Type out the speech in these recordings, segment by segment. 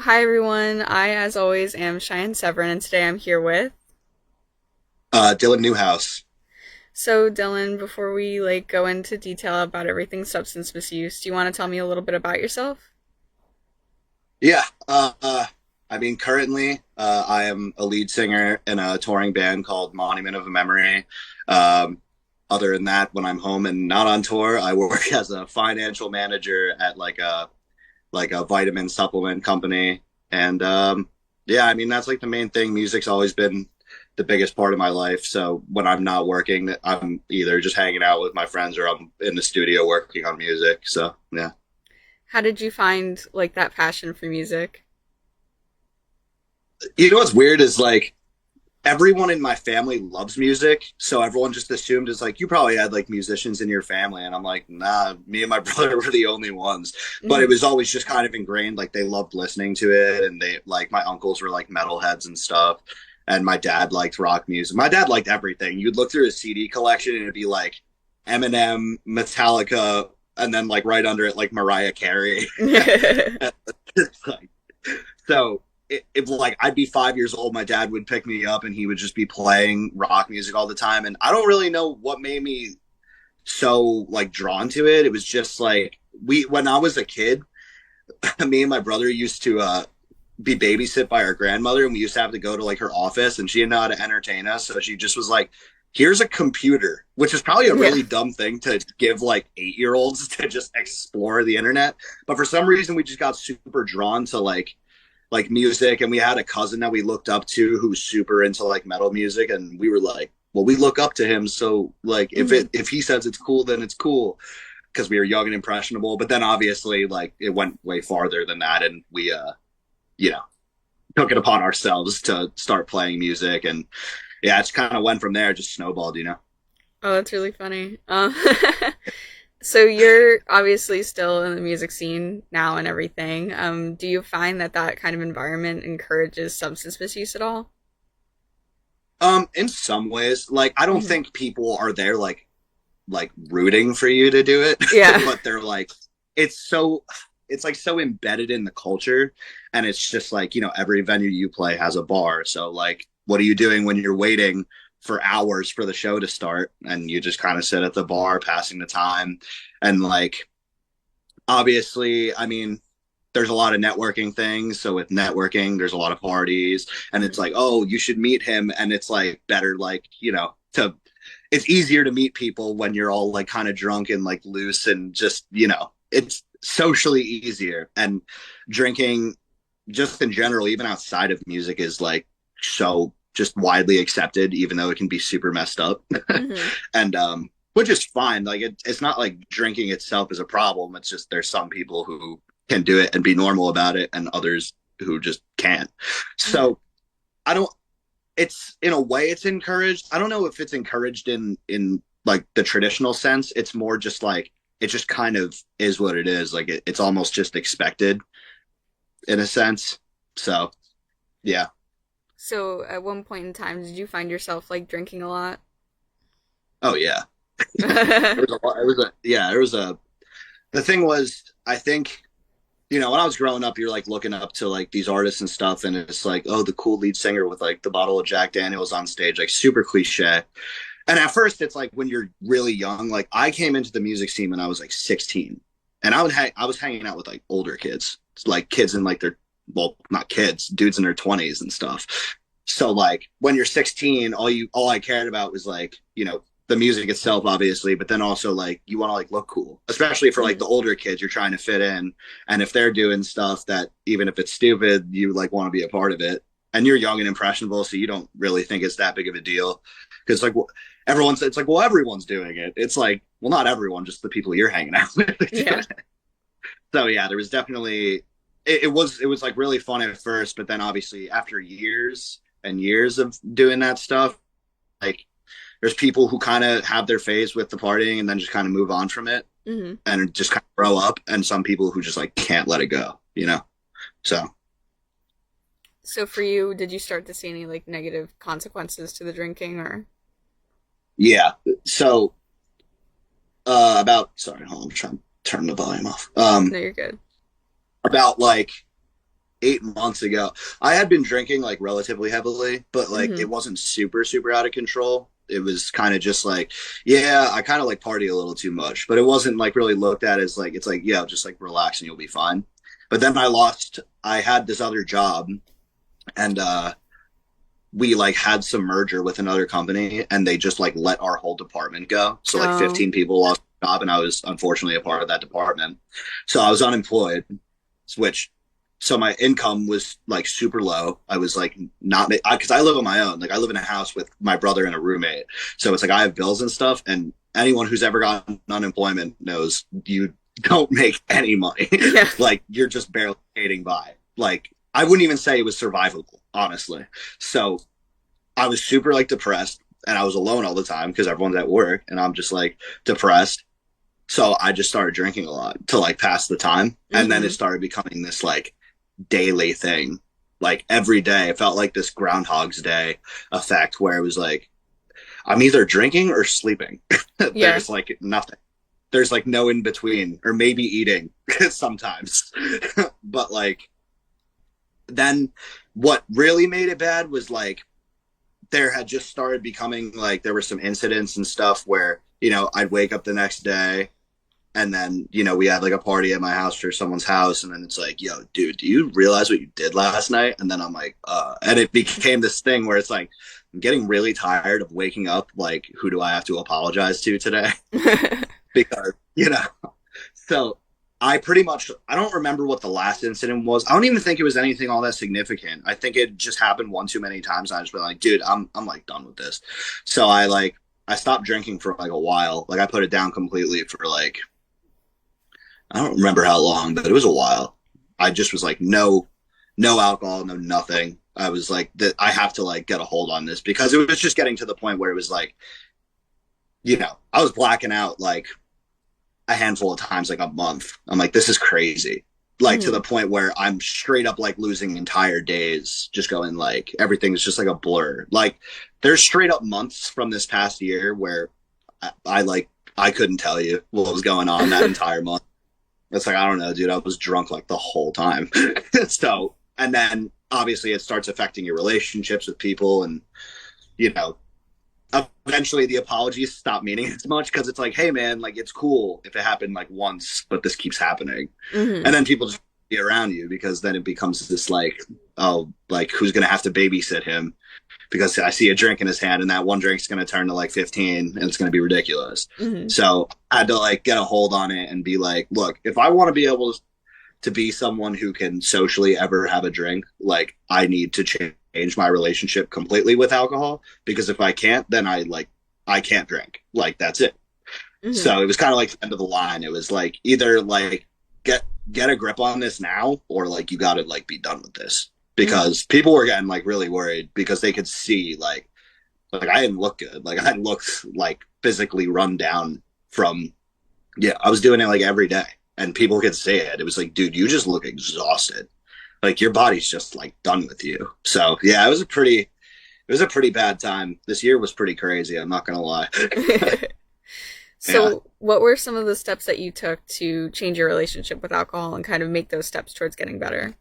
Hi everyone, I as always am Cheyenne Severin and today I'm here with. Dylan Newhouse. So Dylan, before we go into detail about everything substance misuse, do you want to tell me a little bit about yourself? Yeah. Currently, I am a lead singer in a touring band called Monument of Memory. Um, Other than that, when I'm home and not on tour, I work as a financial manager at like a vitamin supplement company. And yeah, I mean that's like the main thing. Music's always been the biggest part of my life. So when I'm not working, I'm either just hanging out with my friends or I'm in the studio working on music. So yeah. How did you find that passion for music? You know what's weird is like everyone in my family loves music, so everyone just assumed it's like you probably had like musicians in your family, and I'm like, nah, me and my brother were the only ones. But it Hmm. was always just kind of ingrained, like they loved listening to it, and they like my uncles were like metalheads and stuff, and my dad liked rock music. My dad liked everything. You'd look through his CD collection, and it'd be like Eminem, Metallica, and then like right under it like Mariah Carey. It's like so it like I'd be 5 years old, my dad would pick me up and he would just be playing rock music all the time. And I don't really know what made me so like drawn to it. It was just like we when I was a kid, me and my brother used to be babysit by our grandmother, and we used to have to go to like her office, and she didn't know how to entertain us, so she just was like, here's a computer, which is probably a Yeah. really dumb thing to give like 8 year olds to just explore the internet. But for some reason we just got super drawn to like music, and we had a cousin that we looked up to who's super into like metal music, and we were like, well, we look up to him, so like Hmm. if he says it's cool, then it's cool, because we were young and impressionable. But then obviously like it went way farther than that, and we you know took it upon ourselves to start playing music, and yeah, it just kind of went from there, just snowballed, you know. Oh, that's really funny. So you're obviously still in the music scene now and everything. Do you find that that kind of environment encourages substance misuse at all? In some ways, like I don't Hmm. think people are there like rooting for you to do it, Yeah. but they're like, it's so, it's like so embedded in the culture. And it's just like, every venue you play has a bar. So, like, what are you doing when you're waiting for hours for the show to start? And you just kind of sit at the bar passing the time. And, like, obviously, I mean, there's a lot of networking things. So with networking, there's a lot of parties, and it's Hmm. like, oh, you should meet him, and it's like better, like to it's easier to meet people when you're all like kind of drunk and like loose and just it's socially easier. And drinking, just in general, even outside of music, is like so just widely accepted, even though it can be super messed up. Hmm. And which is fine. Like it's not like drinking itself is a problem. It's just there's some people who can do it and be normal about it, and others who just can't. Hmm. So I don't. It's in a way it's encouraged. I don't know if it's encouraged in like the traditional sense. It's more just like it just kind of is what it is. Like it's almost just expected in a sense. So yeah. So, at one point in time, did you find yourself drinking a lot? Oh yeah. There was a. It was a. Yeah. There was a. The thing was, I think when I was growing up, you're like looking up to like these artists and stuff, and it's like, oh, the cool lead singer with like the bottle of Jack Daniels on stage, like super cliche. And at first, it's like when you're really young. Like I came into the music scene when I was like 16, and I was hanging out with like older kids, like kids in like their well, not kids, dudes in their 20s and stuff. So like when you're 16, all I cared about was like the music itself, obviously, but then also like you want to like look cool, especially for like Hmm. the older kids. You're trying to fit in, and if they're doing stuff that even if it's stupid, you like want to be a part of it. And you're young and impressionable, so you don't really think it's that big of a deal because like everyone's it's like, well, everyone's doing it. It's like, well, not everyone, just the people you're hanging out with are doing Yeah. it. So yeah, there was definitely it was like really fun at first, but then obviously after years and years of doing that stuff, like there's people who kind of have their phase with the partying and then just kind of move on from it Hmm. and just kind of grow up, and some people who just like can't let it go. So So, for you, did you start to see any negative consequences to the drinking or? yeah. So about sorry, hold on, I'm trying to turn the volume off. No, you're good. About like 8 months ago. I had been drinking like relatively heavily, but like Mm-hmm. it wasn't super, super out of control. It was kind of just like, yeah, I kind of like party a little too much, but it wasn't like really looked at as like, it's like, yeah, just like relax and you'll be fine. But then I had this other job and we like had some merger with another company and they just like let our whole department go. So like Oh. 15 people lost their job and I was unfortunately a part of that department. So I was unemployed, which so my income was like super low. I was like not because I live on my own. Like I live in a house with my brother and a roommate. So it's like I have bills and stuff. And anyone who's ever gotten unemployment knows you don't make any money. Yeah. Like you're just barely getting by. Like I wouldn't even say it was survivable, honestly. So I was super like depressed and I was alone all the time because everyone's at work and I'm just like depressed. So I just started drinking a lot to like pass the time. And then it Mm-hmm. started becoming this like daily thing. Like every day, it felt like this Groundhog's Day effect where it was like, I'm either drinking or sleeping. Yeah. There's like nothing. There's like no in between, or maybe eating sometimes. But like, then what really made it bad was like, there had just started becoming like, there were some incidents and stuff where, I'd wake up the next day and then we had like a party at my house or someone's house and then it's like, yo dude, do you realize what you did last night? And then I'm like, and it became this thing where it's like, I'm getting really tired of waking up like, who do I have to apologize to today? Because so I don't remember what the last incident was. I don't even think it was anything all that significant. I think it just happened one too many times and I just been like, dude, I'm like done with this. So I stopped drinking for like a while. Like I put it down completely for like, I don't remember how long, but it was a while. I just was like, no, no alcohol, no nothing. I was like, that I have to like get a hold on this because it was just getting to the point where it was like, I was blacking out like a handful of times, like a month. I'm like, this is crazy. Like to Mm-hmm. the point where I'm straight up like losing entire days, just going like everything's just like a blur. Like there's straight up months from this past year where I couldn't tell you what was going on that entire month. It's like, I don't know, dude. I was drunk like the whole time. So, and then obviously it starts affecting your relationships with people. And, you know, eventually the apologies stop meaning as much because it's like, hey, man, like it's cool if it happened like once, but this keeps happening. Mm-hmm. And then people just be around you because then it becomes this like, oh, like who's going to have to babysit him? Because I see a drink in his hand and that one drink's going to turn to like 15 and it's going to be ridiculous. Mm-hmm. So I had to like get a hold on it and be like, look, if I want to be able to be someone who can socially ever have a drink, like I need to change my relationship completely with alcohol because if I can't, then I can't drink. Like that's it. Mm-hmm. So it was kind of like the end of the line. It was like either like get a grip on this now or like you got to like be done with this Mm-hmm. because people were getting like really worried because they could see like I didn't look good. Like I looked like physically run down from yeah, I was doing it like every day and people could see it. It was like, dude, you just look exhausted. Like your body's just like done with you. So yeah, it was a pretty bad time. This year was pretty crazy, I'm not gonna lie. Yeah. So, what were some of the steps that you took to change your relationship with alcohol and kind of make those steps towards getting better?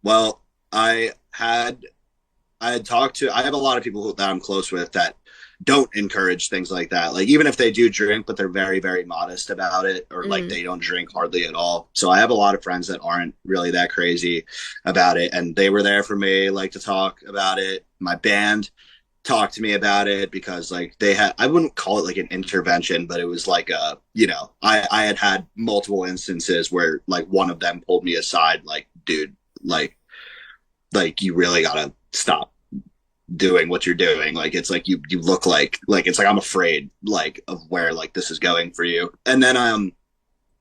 Well, I have a lot of people that I'm close with that don't encourage things like that. Like even if they do drink, but they're very, very modest about it, or like Mm-hmm. they don't drink hardly at all. So I have a lot of friends that aren't really that crazy about it, and they were there for me, like to talk about it. My band talked to me about it because like they had I wouldn't call it like an intervention, but it was like I had multiple instances where like one of them pulled me aside, like, dude, like you really gotta stop doing what you're doing. Like it's like you look like it's like I'm afraid like of where like this is going for you. And then I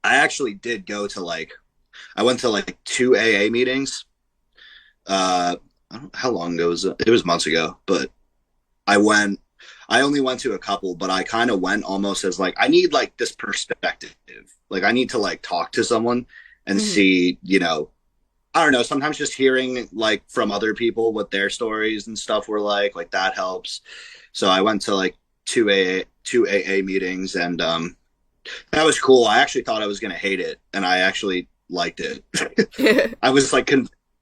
actually did go to like I went to like two AA meetings. I don't know how long ago was it? It was months ago, but I went I only went to a couple, but I kind of went almost as like I need like this perspective. Like I need to like talk to someone and Mm-hmm. see, I don't know, sometimes just hearing like from other people what their stories and stuff were like that helps. So I went to like two AA meetings and that was cool. I actually thought I was gonna hate it. And I actually liked it. I was like,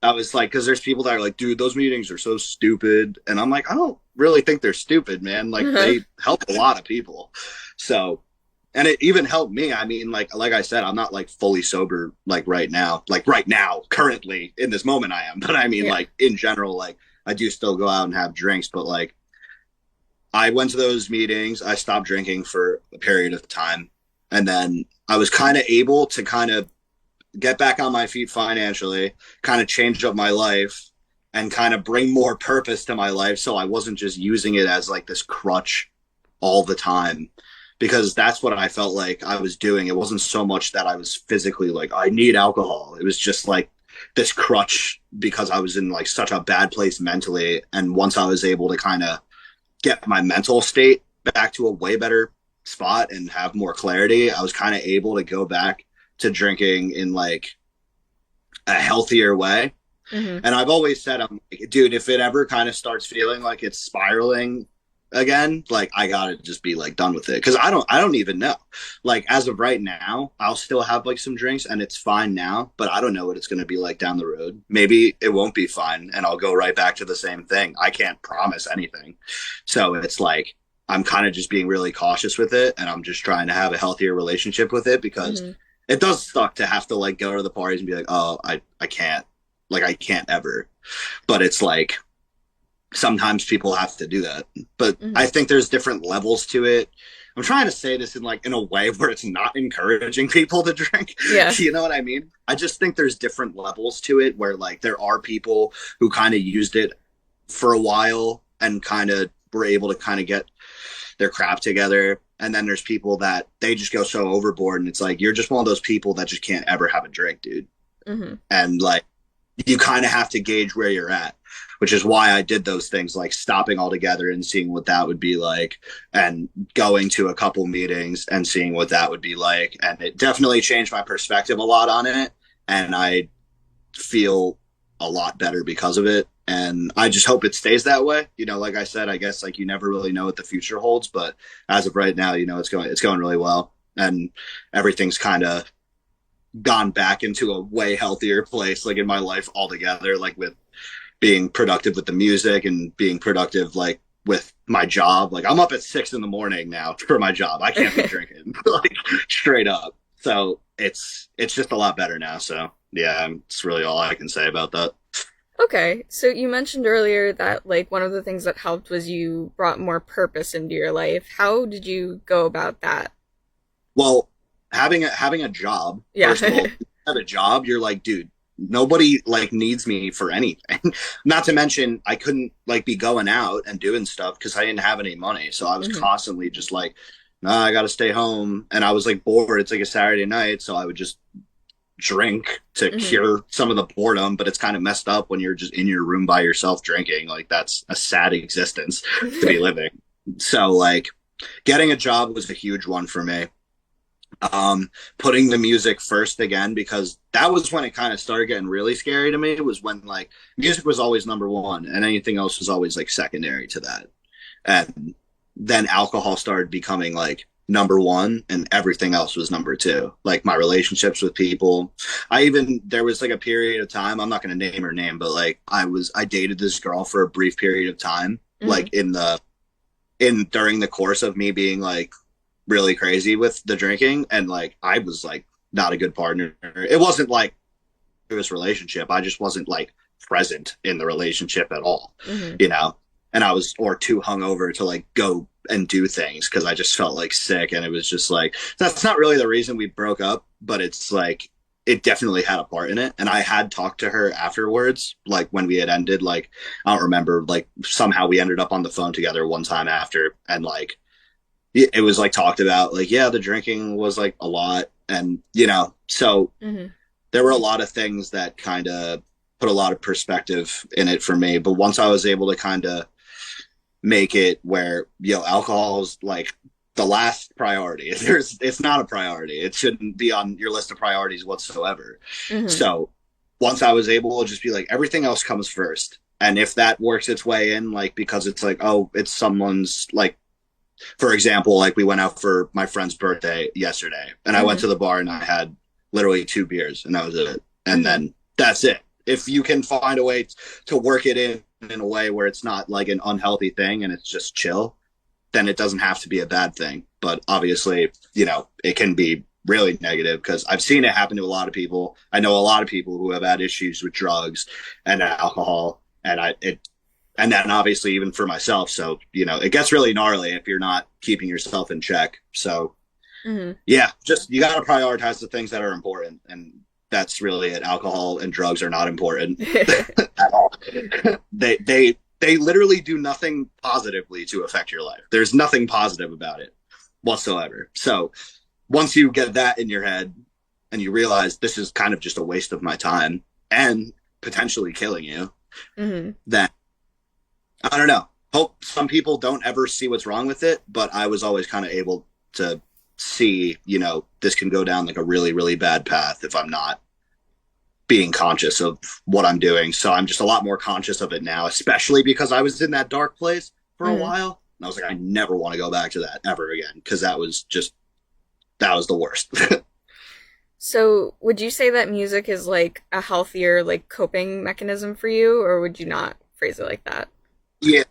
I was like, because there's people that are like, dude, those meetings are so stupid, and I'm like, I don't really think they're stupid, man. Like they help a lot of people. So, and it even helped me. I mean, like I said, I'm not like fully sober like right now, currently in this moment I am. But I mean, Yeah. like in general, like I do still go out and have drinks, but like I went to those meetings. I stopped drinking for a period of time, and then I was kind of able to kind of get back on my feet financially, kind of change up my life, and kind of bring more purpose to my life. So I wasn't just using it as like this crutch all the time, because that's what I felt like I was doing. It wasn't so much that I was physically like, I need alcohol. It was just like this crutch because I was in like such a bad place mentally. And once I was able to kind of get my mental state back to a way better spot and have more clarity, I was kind of able to go back to drinking in like a healthier way. Hmm. And I've always said, I'm like, dude, if it ever kind of starts feeling like it's spiraling again, like I gotta just be like done with it. Cause I don't even know. Like as of right now, I'll still have like some drinks and it's fine now, but I don't know what it's gonna be like down the road. Maybe it won't be fine and I'll go right back to the same thing. I can't promise anything. So it's like I'm kind of just being really cautious with it, and I'm just trying to have a healthier relationship with it, because Hmm. it does suck to have to like go to the parties and be like, oh, I can't, like I can't ever. But it's like sometimes people have to do that. But I Hmm. think there's different levels to it. I'm trying to say this in like in a way where it's not encouraging people to drink. Yeah. You know what I mean? I just think there's different levels to it, where like there are people who kind of used it for a while and kind of were able to kind of get their crap together. And then there's people that they just go so overboard, and it's like you're just one of those people that just can't ever have a drink, dude. Hmm. And like you kind of have to gauge where you're at, which is why I did those things like stopping altogether and seeing what that would be like, and going to a couple meetings and seeing what that would be like. And it definitely changed my perspective a lot on it. And I feel a lot better because of it. And I just hope it stays that way. You know, like I said, I guess like you never really know what the future holds, but as of right now, you know, it's going really well. And everything's kind of gone back into a way healthier place, like in my life altogether, like with being productive with the music and being productive like with my job. Like I'm up at 6 in the morning now for my job. I can't be drinking like straight up. So it's just a lot better now. So yeah, it's really all I can say about that. Okay, so you mentioned earlier that like one of the things that helped was you brought more purpose into your life. How did you go about that? Well, having a job, Yeah. first of all, have a job, you're like, dude, nobody like needs me for anything. Not to mention I couldn't like be going out and doing stuff because I didn't have any money. So I was Hmm. constantly just like, nah, I gotta stay home. And I was like bored. It's like a Saturday night, so I would just drink to Hmm. cure some of the boredom. But it's kind of messed up when you're just in your room by yourself drinking. Like that's a sad existence to be living. So like getting a job was a huge one for me. Putting the music first again, because that was when it kind of started getting really scary to me. It was when like music was always number one and anything else was always like secondary to that. And then alcohol started becoming like number one and everything else was number two, like my relationships with people. There was like a period of time, I'm not going to name her name, but like I dated this girl for a brief period of time, Hmm. like in during the course of me being like really crazy with the drinking, and like I was like not a good partner. It wasn't like this relationship. I just wasn't like present in the relationship at all, Hmm. you know. And I was or too hungover to like go and do things because I just felt like sick, and it was just like that's not really the reason we broke up, but it's like it definitely had a part in it. And I had talked to her afterwards, like when we had ended. Like I don't remember, like somehow we ended up on the phone together one time after, and like it was like talked about like yeah, the drinking was like a lot, and you know, so Hmm. there were a lot of things that kind of put a lot of perspective in it for me. But once I was able to kind of make it where alcohol is like the last priority, it's not a priority, it shouldn't be on your list of priorities whatsoever. Hmm. So once I was able to just be like everything else comes first, and if that works its way in, like because it's like oh it's someone's like, for example, like we went out for my friend's birthday yesterday, and I went Hmm. to the bar and I had literally 2 beers, and that was it. And Mm-hmm. then that's it. If you can find a way to work it in a way where it's not like an unhealthy thing and it's just chill, then it doesn't have to be a bad thing. But obviously, it can be really negative because I've seen it happen to a lot of people. I know a lot of people who have had issues with drugs and alcohol, and then obviously even for myself. So, it gets really gnarly if you're not keeping yourself in check. So, Mm-hmm. yeah, just you got to prioritize the things that are important. And that's really it. Alcohol and drugs are not important at all. They literally do nothing positively to affect your life. There's nothing positive about it whatsoever. So once you get that in your head and you realize this is kind of just a waste of my time and potentially killing you, Mm-hmm. then I don't know. Hope some people don't ever see what's wrong with it, but I was always kind of able to see, this can go down like a really, really bad path if I'm not being conscious of what I'm doing. So I'm just a lot more conscious of it now, especially because I was in that dark place for a Mm-hmm. while. And I was like, I never want to go back to that ever again because that was the worst. So, would you say that music is like a healthier like coping mechanism for you, or would you not phrase it like that? Yeah.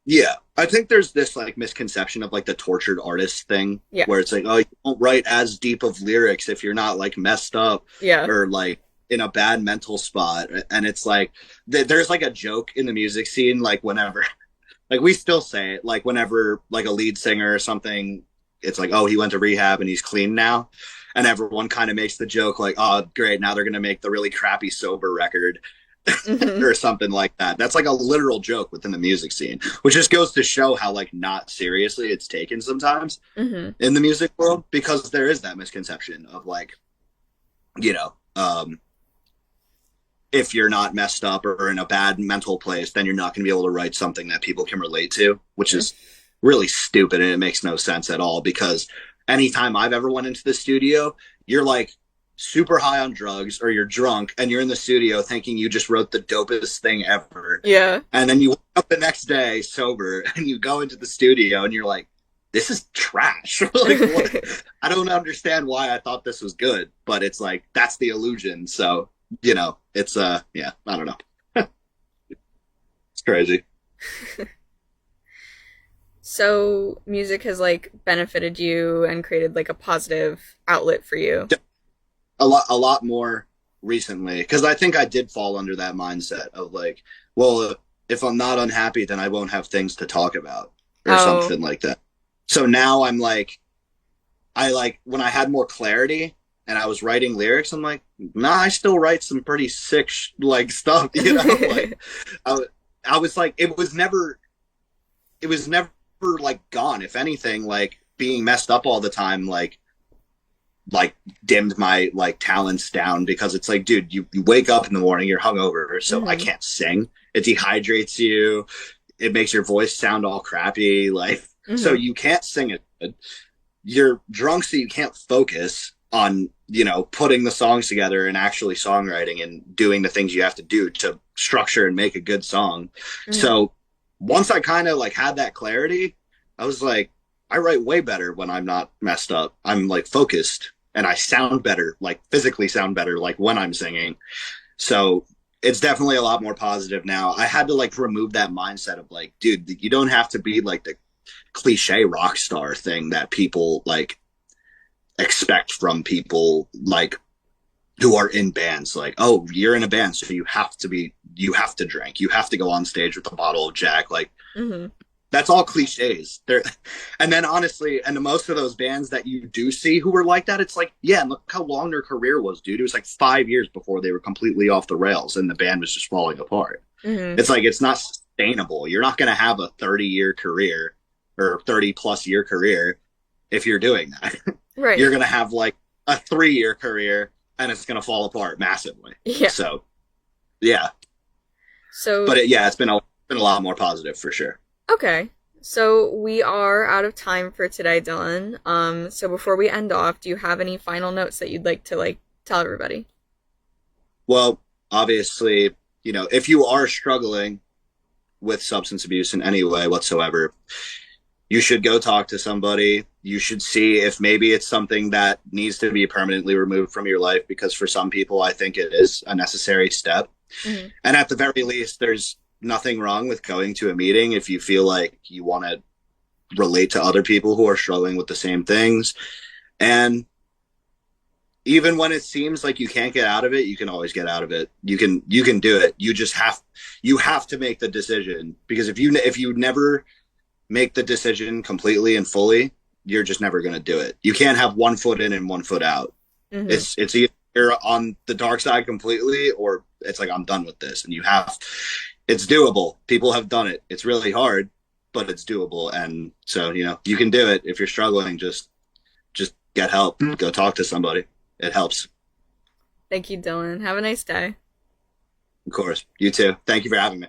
Yeah. I think there's this like misconception of like the tortured artist thing Yeah. where it's like, oh, you won't write as deep of lyrics if you're not like messed up Yeah. or like in a bad mental spot. And it's like, there's like a joke in the music scene, like whenever, like we still say it, like whenever like a lead singer or something, it's like, oh, he went to rehab and he's clean now. And everyone kind of makes the joke like, oh, great, now they're going to make the really crappy sober record Mm-hmm. or something like that. That's like a literal joke within the music scene, which just goes to show how like not seriously it's taken sometimes Mm-hmm. in the music world because there is that misconception of like, you know, if you're not messed up or in a bad mental place, then you're not going to be able to write something that people can relate to, which is really stupid and it makes no sense at all because anytime I've ever went into the studio, you're like super high on drugs or you're drunk and you're in the studio thinking you just wrote the dopest thing ever. Yeah. And then you wake up the next day sober and you go into the studio and you're like, this is trash. Like, what? I don't understand why I thought this was good, but it's like, that's the illusion. So, it's, yeah, I don't know. It's crazy. So, music has like benefited you and created like a positive outlet for you. A lot more recently because I think I did fall under that mindset of like, well, if I'm not unhappy, then I won't have things to talk about or Oh, something like that. So now I'm like, I like when I had more clarity and I was writing lyrics, I'm like, nah, I still write some pretty sick like stuff, like I, I was like, it was never like gone. If anything, like being messed up all the time, like dimmed my like talents down because it's like, dude, you wake up in the morning, you're hungover, so I hmm. can't sing. It dehydrates you. It makes your voice sound all crappy. Like, so Hmm. you can't sing it. You're drunk, so you can't focus on, putting the songs together and actually songwriting and doing the things you have to do to structure and make a good song. Hmm. So once I kind of like had that clarity, I was like, I write way better when I'm not messed up. I'm like focused and I sound better, like physically sound better, like when I'm singing. So it's definitely a lot more positive now. I had to like remove that mindset of like, dude, you don't have to be like the cliche rock star thing that people like expect from people like who are in bands. Like, oh, you're in a band, so you have to drink, you have to go on stage with a bottle of Jack. Like, Hmm. that's all cliches. There, and then honestly, and most of those bands that you do see who were like that, it's like, yeah, look how long their career was, dude. It was like 5 years before they were completely off the rails, and the band was just falling apart. Hmm. It's like it's not sustainable. You're not going to have a 30-year career or 30-plus-year career if you're doing that. You're Right. going to have like a 3-year career, and it's going to fall apart massively. Yeah. So yeah, but So, yeah, it's been a lot more positive for sure. okay. So we are out of time for today, Dylan. So before we end off, do you have any final notes that you'd like to like tell everybody? Well, obviously, if you are struggling with substance abuse in any way whatsoever, you should go talk to somebody. You should see if maybe it's something that needs to be permanently removed from your life, because for some people, I think it is a necessary step. Hmm. And at the very least, there's nothing wrong with going to a meeting if you feel like you want to relate to other people who are struggling with the same things. And even when it seems like you can't get out of it, you can always get out of it. You can do it. You have to make the decision, because if you never make the decision completely and fully, you're just never going to do it. You can't have one foot in and one foot out. Hmm. It's either you're on the dark side completely, or it's like, I'm done with this. And it's doable. People have done it. It's really hard, but it's doable. And so, you can do it. If you're struggling, just get help. Go talk to somebody. It helps. Thank you, Dylan. Have a nice day. Of course. You too. Thank you for having me.